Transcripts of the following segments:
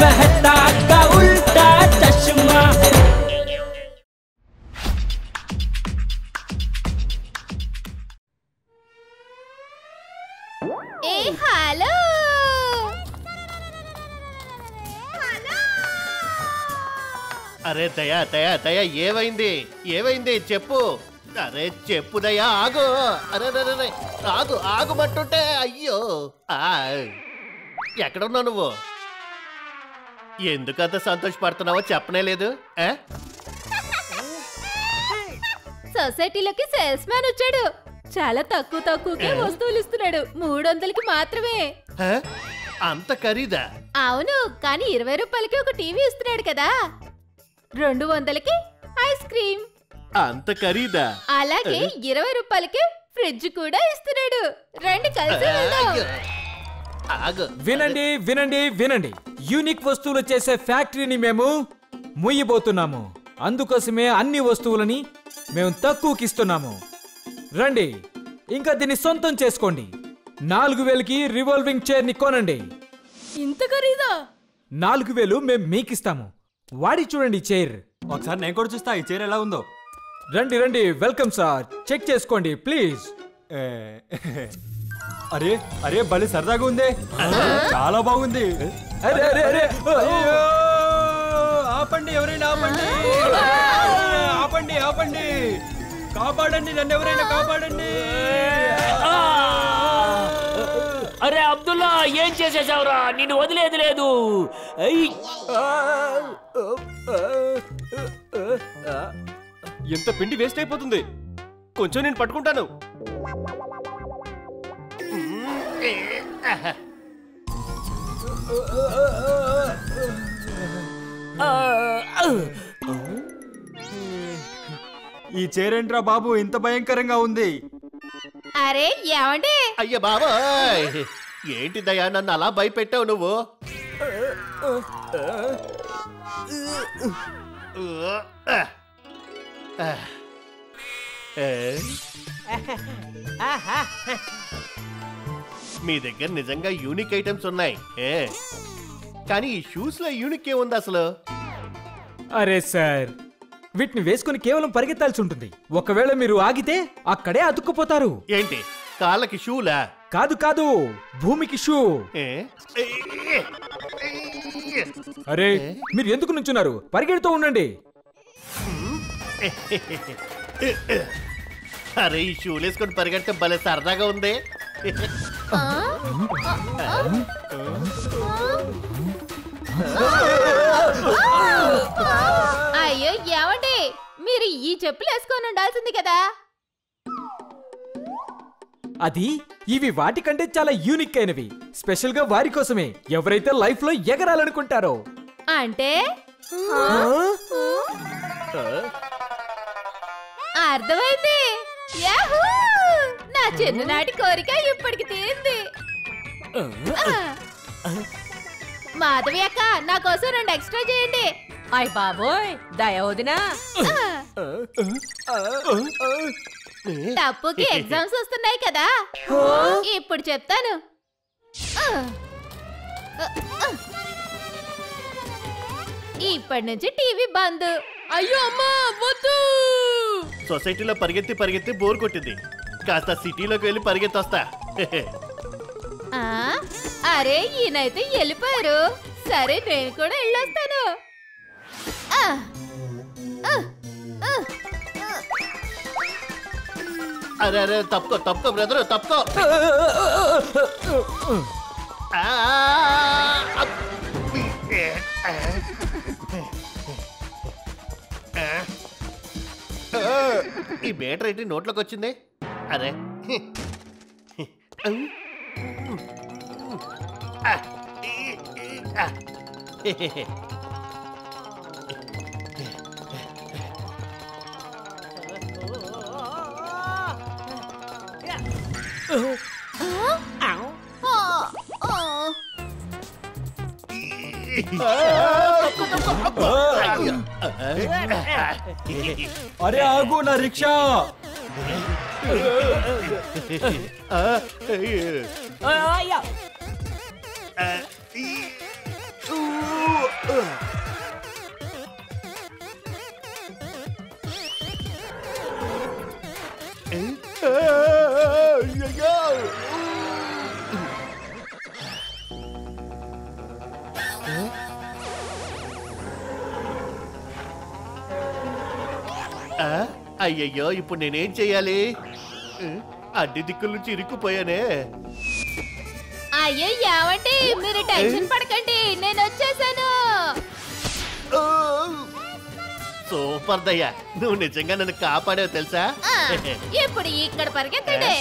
मेहता का उल्टा चश्मा। ए हेलो అరే దయా దయా దయా ఏమైంది చెప్పు. అరే చెప్పు దయా, ఆగు. అరే ఆగు ఆగుమంటుంటే. అయ్యో ఎక్కడున్నావు నువ్వు? ఎందుకంత సంతోషపడుతున్నావో చెప్పనే లేదు. సొసైటీలోకి సేల్స్ మ్యాన్ వచ్చాడు. చాలా తక్కువకే వస్తువులు ఇస్తున్నాడు. 300కి మాత్రమే. అంత ఖరీదా? అవును, కానీ 20 రూపాయలకి ఒక టీవీ ఇస్తున్నాడు కదా. 200కి ఐస్ క్రీమ్. అంత ఖరీదా? అలాగే 20 రూపాయలకి ఫ్రిడ్జ్ కూడా ఇస్తున్నాడు. రండి కలిసి వెళ్దాం. వినండి వినండి వినండి, యూనిక్ వస్తువులు చేసే ఫ్యాక్టరీని మేము ముయ్యబోతున్నాము. అందుకోసమే అన్ని వస్తువులని మేము తక్కువకి ఇస్తున్నాము. రండి, ఇంకా దీన్ని సొంతం చేసుకోండి. 4000కి రివాల్వింగ్ చైర్ ని కొనండి. ఇంత ఖరీదా? 4000 మేము మీకిస్తాము. వాడి చూడండి చైర్. ఒకసారి నేను కూడా చూస్తా ఈ చైర్ ఎలా ఉందో. రండి రండి, వెల్కమ్ సార్, చెక్ చేసుకోండి ప్లీజ్. అరే అరే భలే సరదాగా ఉంది, చాలా బాగుంది. అరే అరే అరే, ఆపండి, ఎవరైనా ఆపండి, ఆపండి ఆపండి, కాపాడండి, నన్ను ఎవరైనా కాపాడండి. అరే అబ్దుల్లా, ఏం చేసేసావురా? నిన్ను వదిలేది లేదు. ఎంత పిండి వేస్ట్ అయిపోతుంది. కొంచెం నేను పట్టుకుంటాను. ఈ చైర్ ఏంట్రా బాబు ఇంత భయంకరంగా ఉంది? అరే ఏమండి? అయ్య బాబాయ్, ఏంటి దయా నన్ను అలా భయపెట్టావు నువ్వు? మీ దగ్గర నిజంగా యూనిక్ ఐటమ్స్ ఉన్నాయి, కానీ ఈ షూస్ లో యూనిక్ ఏముంది అసలు? అరే సార్, వీటిని వేసుకుని కేవలం పరిగెత్తాల్సి ఉంటుంది. ఒకవేళ మీరు ఆగితే అక్కడే అతుక్కుపోతారు. ఏంటి, కాళ్ళకి షూలా? కాదు కాదు, భూమికి షూ. అరే మీరు ఎందుకు నుంచున్నారు? పరిగెడుతూ ఉండండి. అరే ఈ షూలు వేసుకొని పరిగెడితే భలే సరదాగా ఉంది. అయ్యో ఏమండి, మీరు ఈ చెప్పులు వేసుకొని ఉండాల్సింది కదా. అది ఇవి వాటికంటే చాలా యూనిక్ అయినవి, స్పెషల్ గా వారి కోసమే, ఎవరైతే లైఫ్ లో ఎగరాలనుకుంటారో. అంటే అర్థమైంది. యాహూ, నా చిన్ననాటి కోరిక ఇప్పటికి తీరింది. మాధవి అక్క, నా కోసం 2 ఎక్స్ట్రా చేయండి. అయ్ బాబోయ్, దయవదినా. టప్పుకి ఎగ్జామ్స్ వస్తున్నాయి కదా, ఇప్పుడు చెప్తాను. ఇప్పటి నుంచి టీవీ బంద్. అయ్యో అమ్మా వద్దు. సొసైటీలో పరిగెత్తి పరిగెత్తి బోర్ కొట్టింది. కాస్త సిటీలోకి వెళ్ళి పరిగెత్తొస్తా. అరే ఈయనైతే వెళ్ళిపోయారు. సరే నేను కూడా వెళ్ళొస్తాను. అరే అరే తప్పుకో తప్పుకో బ్రదరు, తప్పుకో. ఈ బేటర్ ఏంటి నోట్లోకి వచ్చింది? అరే అరే ఆగు నా రిక్షా. అయ్యయ్యో ఇప్పుడు నేనేం చెయ్యాలి? అడ్డి దిక్కుల నుంచి ఇరుక్కుపోయానే. అయ్యో ఏమండి, మీరు టెన్షన్ పడకండి, నేను వచ్చేసాను. సూపర్ దయ్యా, నువ్వు నిజంగా నన్ను కాపాడావు తెలుసా? ఇప్పుడు ఇక్కడ పరిగెత్తండి.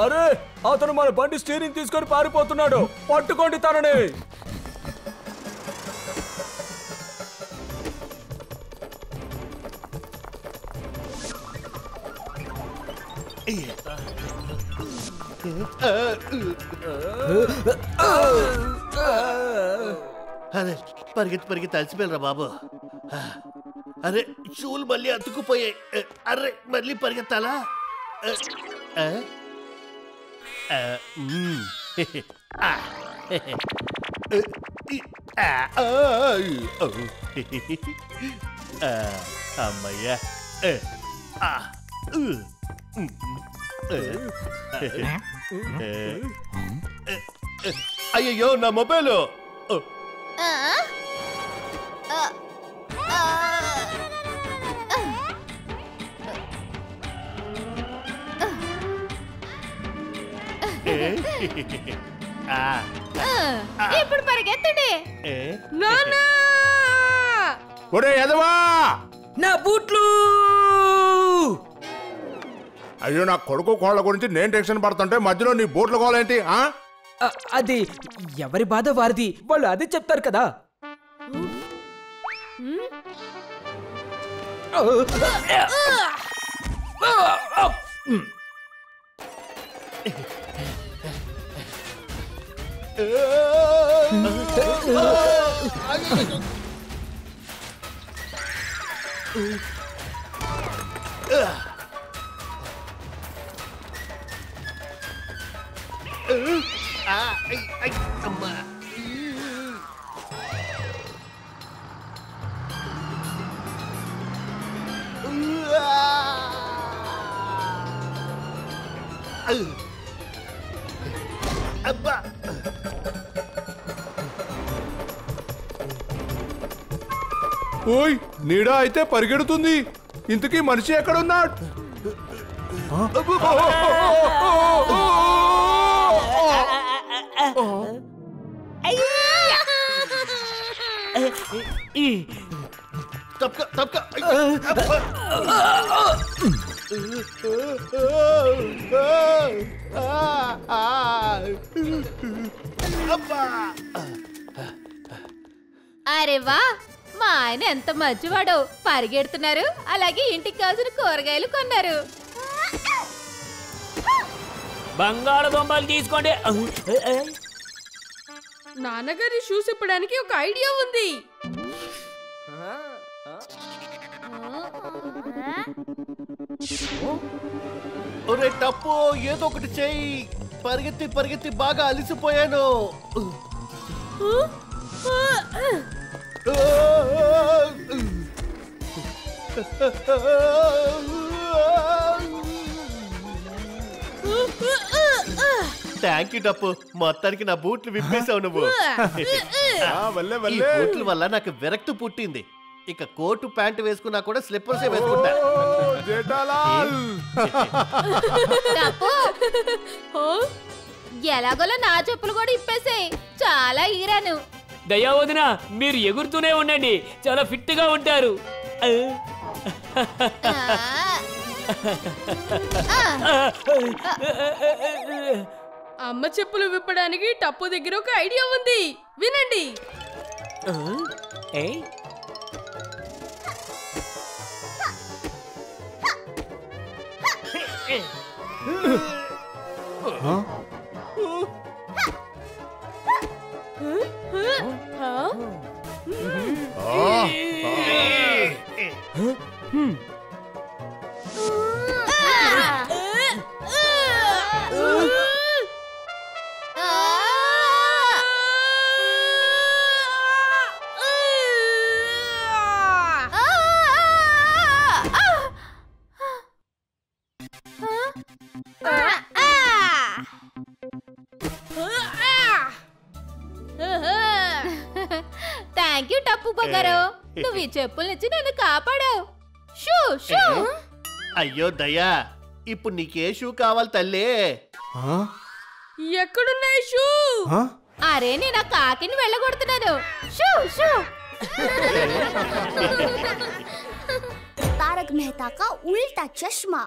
అరే అతను మన బండి స్టీరింగ్ తీసుకొని పారిపోతున్నాడు, పట్టుకోండి తనని. అరే పరిగెత్తి పరిగెత్తి అలసిపోయారా బాబు. అరే షూలు మళ్ళీ అతుక్కుపోయాయి. అరే మళ్ళీ పరిగెత్తాలా? అమ్మయ్యా. అయ్యయ్యో నా మొబైల్. ఇప్పుడు పరిగెత్తండి. ఒరే ఎదవా, నా బూట్లు. అయ్యో నా కొడుకు కోళ్ళ గురించి నేను టెన్షన్ పడుతుంటే మధ్యలో నీ బూట్ల కోలేంటి? అది ఎవరి బాధ వారిది, వాళ్ళు అదే చెప్తారు కదా. అమ్మా. అబ్బా. ఓయ్ నీడా అయితే పరిగెడుతుంది, ఇంతకీ మనిషి ఎక్కడున్నాడు? తప్పక తప్పక. అరే వా, మా ఆయన ఎంత మంచివాడు, పరిగెడుతున్నారు, అలాగే ఇంటికి కావాల్సిన కూరగాయలు కొన్నారు. బంగాళదుంపలు తీసుకోండి. నాన్నగారి షూస్ ఇప్పడానికి ఒక ఐడియా ఉంది. ఒరే టప్పు, ఏదో ఒకటి చెయ్యి. పరిగెత్తి పరిగెత్తి బాగా అలిసిపోయాను. థ్యాంక్ యూ టప్పు, మొత్తానికి నా బూట్లు విప్పేసావు నువ్వు. ఈ బూట్ల వల్ల నాకు విరక్తి పుట్టింది. ఇక కోటు ప్యాంటు వేసుకున్నా కూడా స్లిప్పర్సే వేసుకుంటా. ఎలాగోలా నా చెప్పులు కూడా ఇప్పేసాయి, చాలా ఈరాను. దయా వదినా, మీరు ఎగురుతూనే ఉండండి, చాలా ఫిట్ గా ఉంటారు. అమ్మ చెప్పులు విప్పడానికి టప్పు దగ్గర ఒక ఐడియా ఉంది, వినండి. థ్యాంక్ యూ టప్పు బంగారు. నువ్వు ఈ చెప్పుల నుంచి నన్ను కాపాడావు. Shoo shoo. అయ్యో దయా, ఇప్పుడు నీకే షూ కావాలి తల్లే? ఎక్కడున్నాయి షూ? అరే నేను ఆ కాకిని వెళ్ళగొడుతున్నాను. Shoo shoo. तारक मेहता का उल्टा चश्मा।